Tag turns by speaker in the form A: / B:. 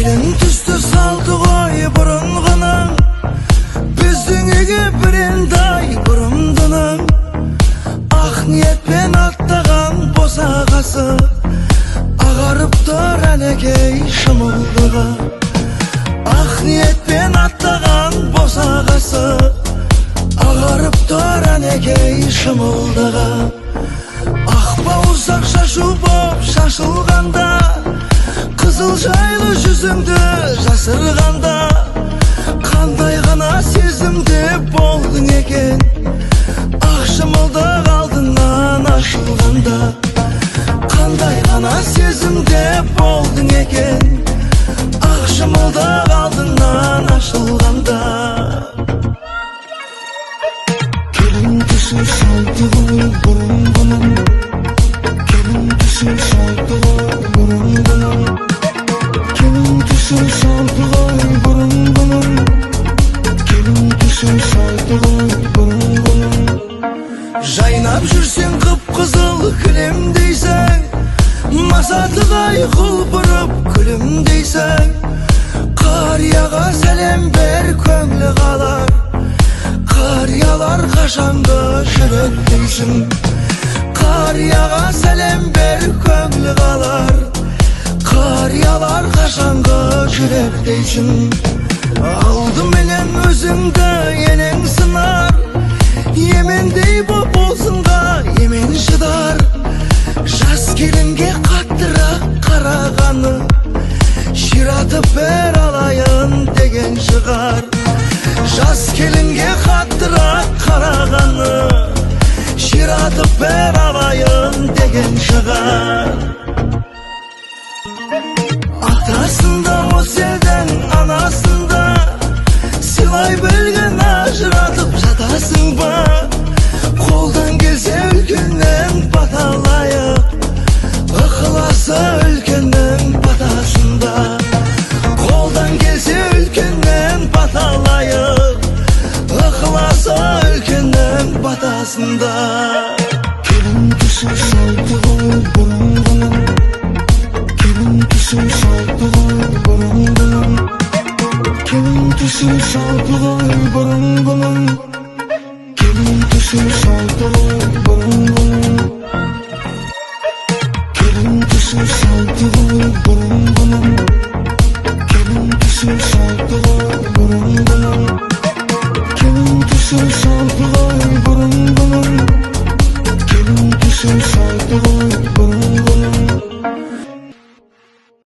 A: Келін түсті салды ғой бұрынғының, біздің үйге бірендай бұрымдының. Ақ ниетпен аттаған босағасы, ағарып тұр әнекей шымылдығы. Ақ ниетпен аттаған босағасы, ағарып тұр әнекей шымылдығы. Ақ бауырсақ шашу боп шашылғанда, қызыл жайлы жүзіңді жасырғанда, қандай ғана сезімде болдың екен, ақ шымылдық алдыңнан ашылғанда. Қандай ғана сезімде болдың екен, ақ шымылдық алдыңнан ашылғанда. Келін түсі салды ғой бұрынғының, келін түсі салды ғой бұрынғының, келін түсі салды ғой бұрынғының, келін түсі салды ғой бұрынғының. Жайнап жүрсең қып-қызыл кілемдейсің, масатығай құлпырып күлімдейсің. Қарияға сәлем бер, көңілі қалар, қариялар қашанғы жүректейсің. Қарияға сәлем бер, көңілі қалар, қариялар қашанғы жүректейсің. Алдыменен өзіңді енең сынар, емендей боп болсынға емен шыдар. Жас келінге қаттырақ қарағаны, ширатып бер алайын деген шығар. Жас келінге қаттырақ қарағаны, ширатып бер алайын деген шығар. Атасында осы елдің анасында, сыйлай білген ажыратып жатасың ба? Қолдан келсе үлкеннен баталайық, ықыласы үлкеннің батасында. Қолдан келсе үлкеннен баталайық, ықыласы үлкеннің батасында. Келін түсі салды ғой бұрынғының, келін түсі салды ғой бұрынғының, келін түсі салды ғой бұрынғының, келін түсі салды ғой бұрынғының, келін түсі салды ғой бұрынғының.